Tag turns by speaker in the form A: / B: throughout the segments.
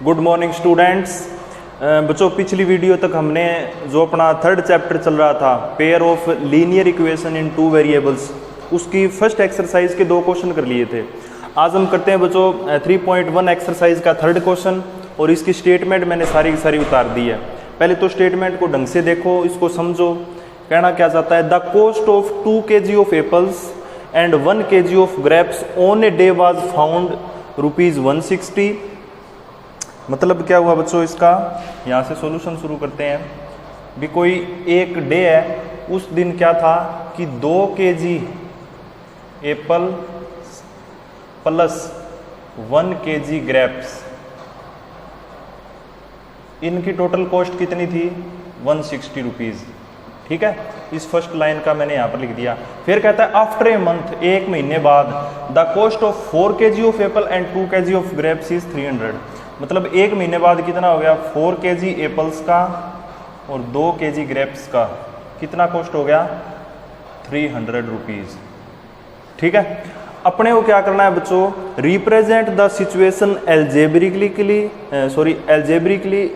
A: Good morning students. बच्चों पिछली video तक हमने जो अपना थर्ड चैप्टर चल रहा था pair of linear equation in two variables, उसकी फर्स्ट एक्सरसाइज के 2 क्वेश्चन कर लिए थे। आज हम करते हैं बच्चों 3.1 एक्सरसाइज का थर्ड क्वेश्चन, और इसकी स्टेटमेंट मैंने सारी की सारी उतार दी है। पहले तो स्टेटमेंट को ढंग से देखो, इसको समझो। कहना क्या चाहता है, the cost of 2 kg of apples and 1 kg of grapes on a day was found ₹160। मतलब क्या हुआ बच्चों इसका, यहाँ से सॉल्यूशन शुरू करते हैं। भी कोई एक डे है, उस दिन क्या था कि 2 kg Apple plus 1 kg grapes, इनकी टोटल कॉस्ट कितनी थी, ₹160। ठीक है, इस फर्स्ट लाइन का मैंने यहाँ पर लिख दिया। फिर कहता है आफ्टर ए मंथ, 1 महीने बाद, the cost of 4 kg of Apple and 2 kg of grapes is 300। मतलब 1 महीने बाद कितना हो गया, 4 kg एप्पल्स का और 2 kg ग्रेप्स का कितना कॉस्ट हो गया, ₹300। ठीक है, अपने को क्या करना है बच्चों, represent the situation algebraically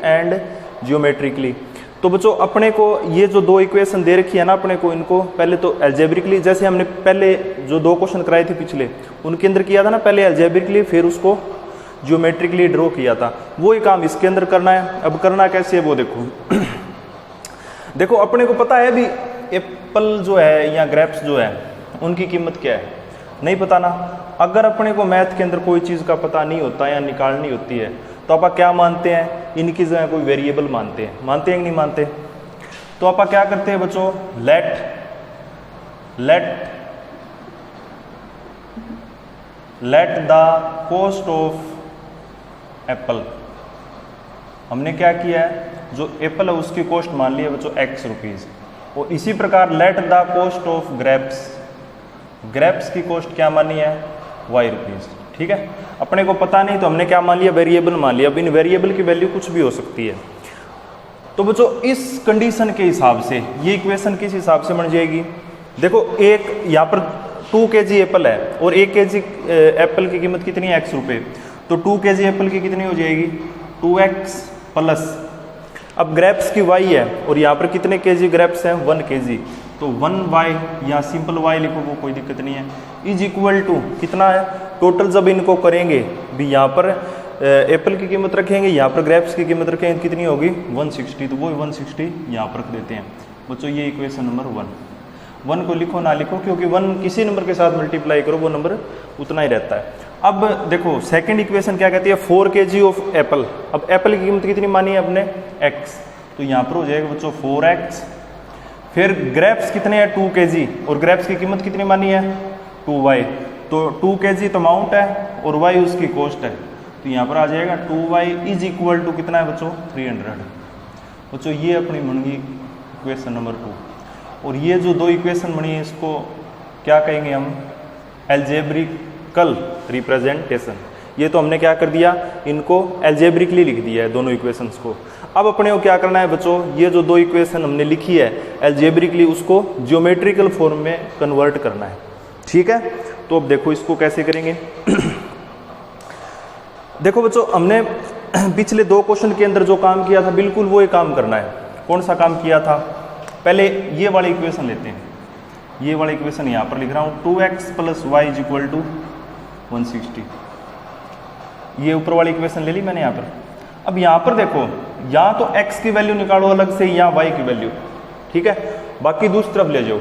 A: and geometrically. तो बच्चों अपने को ये जो 2 इक्वेशन दे रखी है ना, अपने को इनको पहले तो एल्जेब्रिकली, जैसे हमने पहले जो 2 क्वेश्चन कराए थे पिछले, उनके अंदर किया था ना, पहले एल्जेब्रिकली फिर उसको जियोमेट्रिकली ड्रॉ किया था, वही काम इसके अंदर करना है। अब करना कैसे है वो देखो। देखो अपने को पता है भी एप्पल जो है या ग्रेप्स जो है उनकी कीमत क्या है, नहीं पता ना। अगर अपने को मैथ के अंदर कोई चीज़ का पता नहीं होता या निकालनी होती है, तो आप क्या मानते हैं, इनकी जगह कोई वेरिएबल मानते हैं कि नहीं मानते। तो आप क्या करते हैं बच्चों, let the cost of Apple, हमने क्या किया है, जो एप्पल है उसकी कॉस्ट मान लिया बच्चों ₹X। और इसी प्रकार let the cost of grapes की कॉस्ट क्या मानी है, Y। ठीक है, अपने को पता नहीं तो हमने क्या मान लिया, वेरिएबल मान लिया। अब इन वेरिएबल की वैल्यू कुछ भी हो सकती है। तो बच्चों इस कंडीशन के हिसाब से ये इक्वेशन किस हिसाब से बन जाएगी, देखो एक यहाँ पर 2 kg एप्पल है और 1 kg एप्पल की कीमत कितनी है, ₹X। तो 2 kg एप्पल की कितनी हो जाएगी, 2X प्लस, अब ग्रेप्स की Y है और यहाँ पर कितने kg ग्रेप्स हैं, 1 kg, तो 1y या सिंपल y लिखो, वो कोई दिक्कत नहीं है, इज इक्वल टू कितना है टोटल। जब इनको करेंगे भी, यहाँ पर एप्पल की कीमत रखेंगे, यहाँ पर ग्रेप्स की कीमत रखेंगे, कितनी होगी 160, तो वो 160 यहाँ पर रख देते हैं बच्चों। ये इक्वेशन नंबर 1 को लिखो ना लिखो, क्योंकि 1 किसी नंबर के साथ मल्टीप्लाई करो वो नंबर उतना ही रहता है। अब देखो सेकंड इक्वेशन क्या कहती है, 4 kg ऑफ एप्पल। अब एप्पल की कीमत कितनी मानी है अपने, X, तो यहाँ पर हो जाएगा बच्चों 4X। फिर ग्रेप्स कितने हैं, 2 kg, और ग्रेप्स की कीमत कितनी मानी है, 2y। तो 2 kg तो अमाउंट है और y उसकी कॉस्ट है, तो यहाँ पर आ जाएगा 2y इज इक्वल टू कितना है बच्चों, 300। बच्चों ये अपनी बन गई इक्वेशन नंबर 2। और ये जो 2 इक्वेशन बनी है, इसको क्या कहेंगे हम, एल्जेब्रिकल रिप्रेजेंटेशन। ये तो हमने क्या कर दिया, इनको एल्जेब्रिकली लिख दिया है दोनों इक्वेशंस को। अब अपने को क्या करना है बच्चों, ये जो 2 इक्वेशन हमने लिखी है एल्जेब्रिकली, उसको ज्योमेट्रिकल फॉर्म में कन्वर्ट करना है। ठीक है, तो अब देखो इसको कैसे करेंगे। देखो बच्चों हमने पिछले 2 क्वेश्चन के अंदर जो काम किया था, बिल्कुल वो ही काम करना है। कौन सा काम किया था, पहले ये वाली इक्वेशन लेते हैं, ये वाली इक्वेशन यहाँ पर लिख रहा हूँ, 2X plus y is equal to 160। ये ऊपर वाली इक्वेशन ले ली मैंने यहाँ पर। अब यहाँ पर देखो, या तो x की वैल्यू निकालो अलग से, या y की वैल्यू। ठीक है, बाकी दूसरी तरफ ले जाओ।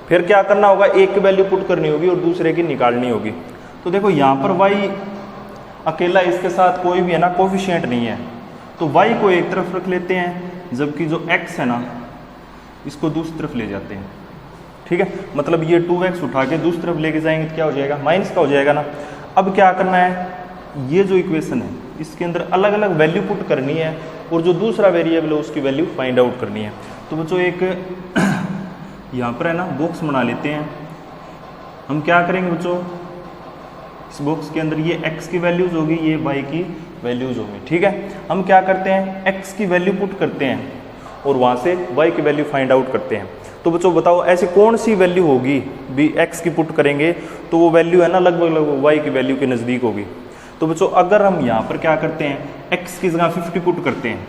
A: फिर क्या करना होगा, एक की वैल्यू पुट करनी होगी और दूसरे की निकालनी होगी। तो देखो यहाँ पर y अकेला, इसके साथ कोई भी है ना कोफिशिएंट नहीं है, तो y को एक तरफ रख लेते हैं, जबकि जो x है ना इसको दूसरी तरफ ले जाते हैं। ठीक है, मतलब ये 2x उठा के दूसरी तरफ लेके जाएंगे तो क्या हो जाएगा, माइनस का हो जाएगा ना। अब क्या करना है, ये जो इक्वेशन है इसके अंदर अलग अलग वैल्यू पुट करनी है, और जो दूसरा वेरिएबल है उसकी वैल्यू फाइंड आउट करनी है। तो बच्चों एक यहाँ पर है ना बॉक्स बना लेते हैं। हम क्या करेंगे बच्चों, इस बॉक्स के अंदर ये x की वैल्यूज होगी, ये y की वैल्यूज होंगी। ठीक है, हम क्या करते हैं, x की वैल्यू पुट करते हैं और वहाँ से y की वैल्यू फाइंड आउट करते हैं। तो बच्चों बताओ ऐसी कौन सी वैल्यू होगी भी x की पुट करेंगे तो वो वैल्यू है ना लगभग y की वैल्यू के नज़दीक होगी। तो बच्चों अगर हम यहाँ पर क्या करते हैं, x की जगह 50 पुट करते हैं,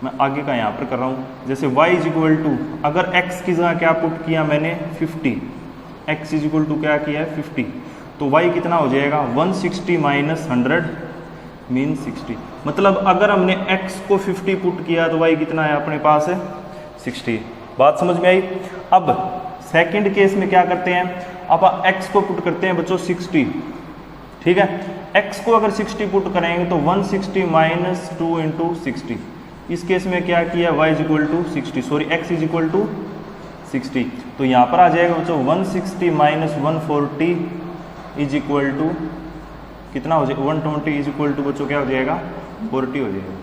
A: मैं आगे का यहाँ पर कर रहा हूँ, जैसे y इज इक्वल टू, अगर x की जगह क्या पुट किया मैंने 50, x इज इक्वल टू क्या किया है 50, तो y कितना हो जाएगा 160 माइनस 100 मीन 60। मतलब अगर हमने x को 50 पुट किया तो y कितना है अपने पास है 60। बात समझ में आई। अब सेकंड केस में क्या करते हैं, अब x को पुट करते हैं बच्चों 60, ठीक है। x को अगर 60 पुट करेंगे तो 160 माइनस 2 इंटू 60, इस केस में क्या किया y is equal to 60, sorry x is equal to 60, तो यहाँ पर आ जाएगा बच्चों 160 माइनस 140 इज इक्वल टू कितना हो जाएगा 120 इज इक्वल टू बच्चों क्या हो जाएगा 40 हो जाएगा।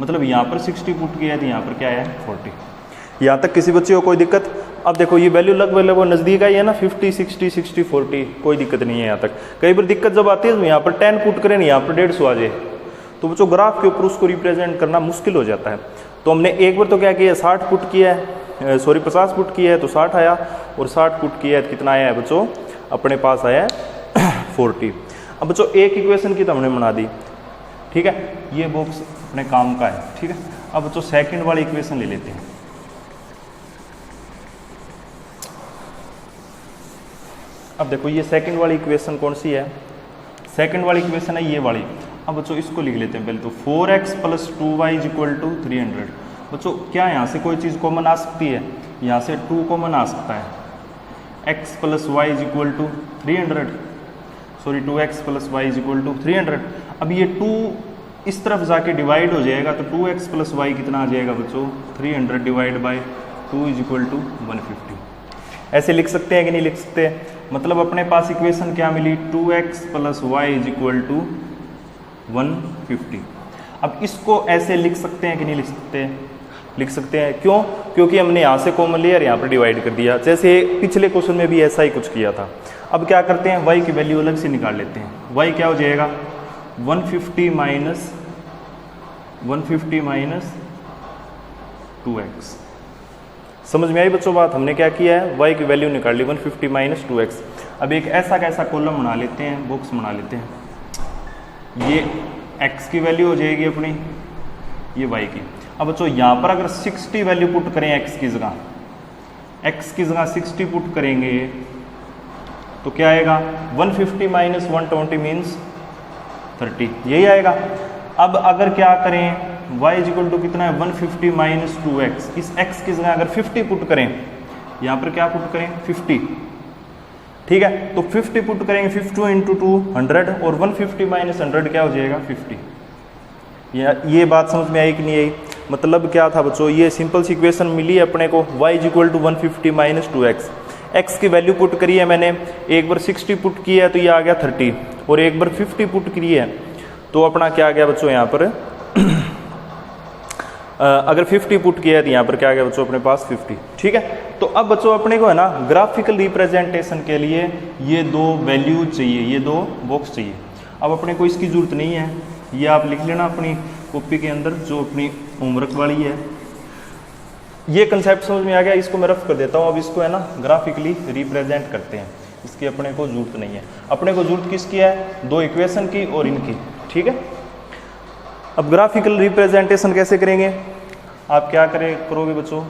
A: मतलब यहाँ पर 60 पुट किया है तो यहाँ पर क्या है 40। यहाँ तक किसी बच्चे को कोई दिक्कत? अब देखो ये वैल्यू लगभग नज़दीक आई है ना, 50 60 60 40, कोई दिक्कत नहीं है यहाँ तक। कई बार दिक्कत जब आती है तो यहाँ पर 10 पुट करें, यहाँ पर 150 आ जाए, तो बच्चों ग्राफ के ऊपर उसको रिप्रेजेंट करना मुश्किल हो जाता है। तो हमने एक बार तो क्या किया 60 पुट किया है, सॉरी 50 पुट किया है तो 60 आया, और 60 पुट किया है तो कितना आया है बच्चों अपने पास आया है 40। अब बच्चों एक इक्वेशन की तो हमने बना दी, ठीक है, ये बॉक्स अपने काम का है, ठीक है। अब बच्चों सेकंड वाली इक्वेशन ले लेते हैं। अब देखो ये सेकंड वाली इक्वेशन कौन सी है, सेकंड वाली इक्वेशन है ये वाली। अब बच्चों इसको लिख लेते हैं पहले तो 4x plus 2y is equal to 300। बच्चों क्या यहाँ से कोई चीज़ कॉमन आ सकती है, यहाँ से 2 कॉमन आ सकता है, x plus Y is equal to 300, sorry 2x plus Y is equal to 300। अब ये 2 इस तरफ जाके डिवाइड हो जाएगा तो 2x प्लस वाई कितना आ जाएगा बच्चों 300 divide by 2 is equal to 150। ऐसे लिख सकते हैं कि नहीं लिख सकते? मतलब अपने पास इक्वेशन क्या मिली 2x plus Y is equal to 150। अब इसको ऐसे लिख सकते हैं कि नहीं लिख सकते? लिख सकते हैं। क्यों? क्योंकि हमने यहाँ से कॉमन लेयर यहाँ पर डिवाइड कर दिया, जैसे पिछले क्वेश्चन में भी ऐसा ही कुछ किया था। अब क्या करते हैं y की वैल्यू अलग से निकाल लेते हैं। y क्या हो जाएगा 150 माइनस 2x। समझ में आई बच्चों बात? हमने क्या किया है y की वैल्यू निकाल ली 150 माइनस 2x। अब एक ऐसा कैसा कॉलम बना लेते हैं, बॉक्स बना लेते हैं। ये x की वैल्यू हो जाएगी अपनी, ये y की। अब बच्चों यहाँ पर अगर 60 वैल्यू पुट करें x की जगह 60 पुट करेंगे तो क्या आएगा 150 माइनस 120 मीन्स 30, यही आएगा। अब अगर क्या करें y इज इक्वल टू कितना है 150 माइनस 2x, इस x की जगह अगर 50 पुट करें, यहाँ पर क्या पुट करें 50, ठीक है। तो 50 पुट करेंगे 50 इंटू 2 100, और 150 माइनस 100 क्या हो जाएगा 50। ये बात समझ में आई कि नहीं आई? मतलब क्या था बच्चों, ये सिंपल सी इक्वेशन मिली है अपने को, y is equal to 150 minus 2x। x की वैल्यू पुट करी है मैंने, एक बार 60 पुट किया है तो ये आ गया 30, और एक बार 50 पुट करी है तो अपना क्या आ गया बच्चों यहाँ पर अगर 50 पुट किया है तो यहाँ पर क्या आ गया बच्चों अपने पास 50, ठीक है। तो अब बच्चों अपने को है ना ग्राफिकल रिप्रेजेंटेशन के लिए ये दो वैल्यू चाहिए, ये दो बॉक्स चाहिए। अब अपने को इसकी जरूरत नहीं है, ये आप लिख लेना अपनी कॉपी के अंदर जो अपनी होमवर्क वाली है। ये कंसेप्ट समझ में आ गया, इसको मैं रफ कर देता हूँ। अब इसको है ना ग्राफिकली रिप्रेजेंट करते हैं, इसकी अपने को जरूरत नहीं है। अपने को जरूरत किसकी है, दो इक्वेशन की और इनकी, ठीक है। अब ग्राफिकल रिप्रेजेंटेशन कैसे करेंगे, आप क्या करोगे बच्चों,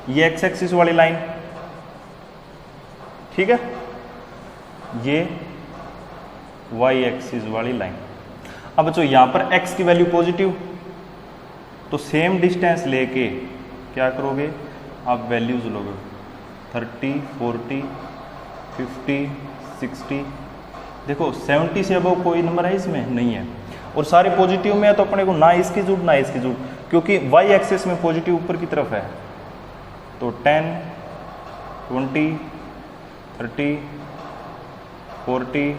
A: ये एक्स एक्सिस वाली लाइन, ठीक है, ये वाई एक्सिस वाली लाइन। अब बच्चों यहाँ पर x की वैल्यू पॉजिटिव, तो सेम डिस्टेंस लेके क्या करोगे आप वैल्यूज लोगे 30 40 50 60। देखो 70 से अबव कोई नंबर है इसमें नहीं है, और सारे पॉजिटिव में है, तो अपने को ना इसकी जरूरत ना इसकी जरूरत, क्योंकि y एक्सिस में पॉजिटिव ऊपर की तरफ है। तो 10 20 30 40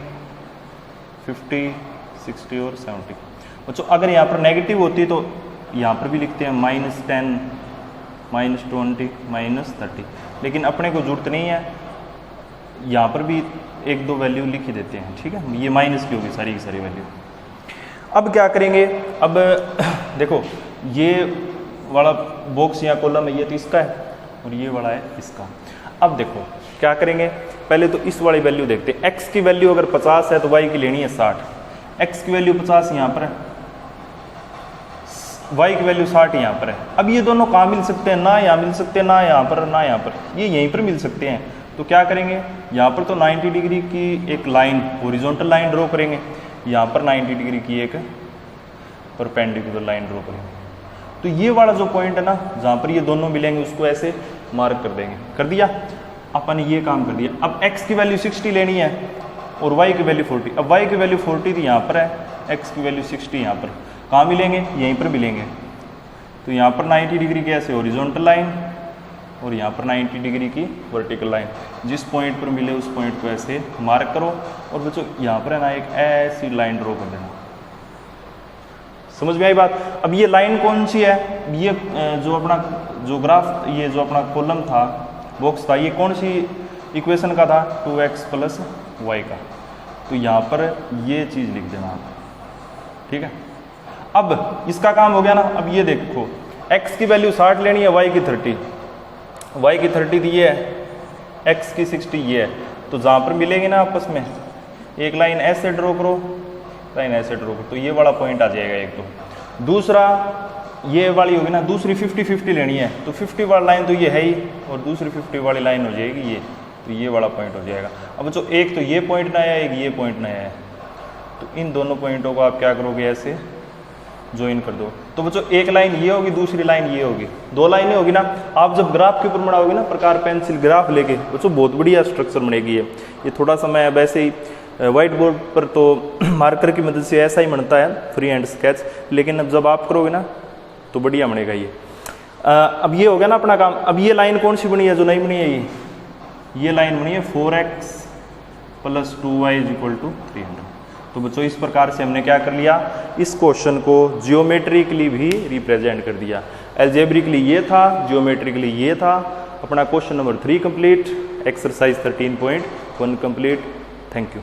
A: 50 60 और 70। बच्चों अगर यहाँ पर नेगेटिव होती तो यहाँ पर भी लिखते हैं -10 -20 -30, लेकिन अपने को जरूरत नहीं है, यहाँ पर भी एक दो वैल्यू लिख ही देते हैं, ठीक है। ये माइनस की होगी सारी की सारी वैल्यू। अब क्या करेंगे, अब देखो ये वाला बॉक्स या कॉलम है, ये तो इसका है और ये वाला है इसका। अब देखो क्या करेंगे, पहले तो इस वाली वैल्यू देखते हैं। x की वैल्यू अगर 50 है तो y की लेनी है 60, x की वैल्यू 50 यहाँ पर है, y की वैल्यू 60 यहाँ पर है। अब ये दोनों कहाँ मिल सकते हैं, ना यहाँ मिल सकते हैं, ना यहाँ पर, ना यहाँ पर, ये यहीं पर मिल सकते हैं। तो क्या करेंगे, यहाँ पर तो 90 डिग्री की एक लाइन, हॉरिजॉन्टल लाइन ड्रॉ करेंगे, यहाँ पर 90 डिग्री की एक परपेंडिकुलर लाइन ड्रॉ करेंगे। तो ये वाला जो पॉइंट है ना, जहाँ पर ये दोनों मिलेंगे, उसको ऐसे मार्क कर देंगे। कर दिया, अपन ये काम कर दिया। अब x की वैल्यू 60 लेनी है और y की वैल्यू 40। अब y की वैल्यू 40 थी यहाँ पर है, x की वैल्यू 60 यहाँ पर। कहाँ मिलेंगे, यहीं पर मिलेंगे। तो यहाँ पर 90 डिग्री की ऐसे हॉरिजॉन्टल लाइन और यहाँ पर 90 डिग्री की वर्टिकल लाइन, जिस पॉइंट पर मिले उस पॉइंट को ऐसे मार्क करो। और बच्चों यहाँ पर है ना एक ऐसी लाइन ड्रॉ कर देना। समझ में आई बात। अब ये लाइन कौन सी है, ये जो अपना जो ग्राफ, ये जो अपना कॉलम था, बॉक्स था, ये कौन सी इक्वेशन का था, 2x + y का। तो यहाँ पर ये चीज़ लिख देना आप, ठीक है। अब इसका काम हो गया ना। अब ये देखो, x की वैल्यू 60 लेनी है, y की 30, y की 30 थी ये है, x की 60 ये है। तो जहाँ पर मिलेंगे ना आपस में, एक लाइन ऐसे ड्रॉ करो, लाइन ऐसे ड्रॉ करो, तो ये वाला पॉइंट आ जाएगा एक। तो दूसरा ये वाली होगी ना, दूसरी 50-50 लेनी है, तो 50 वाली लाइन तो ये है ही, और दूसरी 50 वाली लाइन हो जाएगी ये, तो ये वाला पॉइंट हो जाएगा। अब जो एक तो ये पॉइंट नया है, एक ये पॉइंट नया है, तो इन दोनों पॉइंटों को आप क्या करोगे, ऐसे ज्वाइन कर दो। तो बच्चों एक लाइन ये होगी, दूसरी लाइन ये होगी, दो लाइनें होगी ना। आप जब ग्राफ के ऊपर बनाओगे ना, प्रकार पेंसिल ग्राफ लेके, बच्चों बहुत बढ़िया स्ट्रक्चर बनेगी ये। थोड़ा सा मैं वैसे ही व्हाइट बोर्ड पर तो मार्कर की मदद से ऐसा ही बनता है, फ्री हैंड स्केच, लेकिन अब जब आप करोगे ना तो बढ़िया बनेगा ये। अब ये हो गया ना अपना काम। अब ये लाइन कौन सी बनी है, जो नहीं बनी है, ये लाइन बनी है 4x + 2y = 300। तो बच्चों इस प्रकार से हमने क्या कर लिया, इस क्वेश्चन को जियोमेट्रिकली भी रिप्रेजेंट कर दिया। अलजेब्रिकली ये था, जियोमेट्रिकली ये था। अपना question number 3 complete, exercise 13.1 complete. Thank you.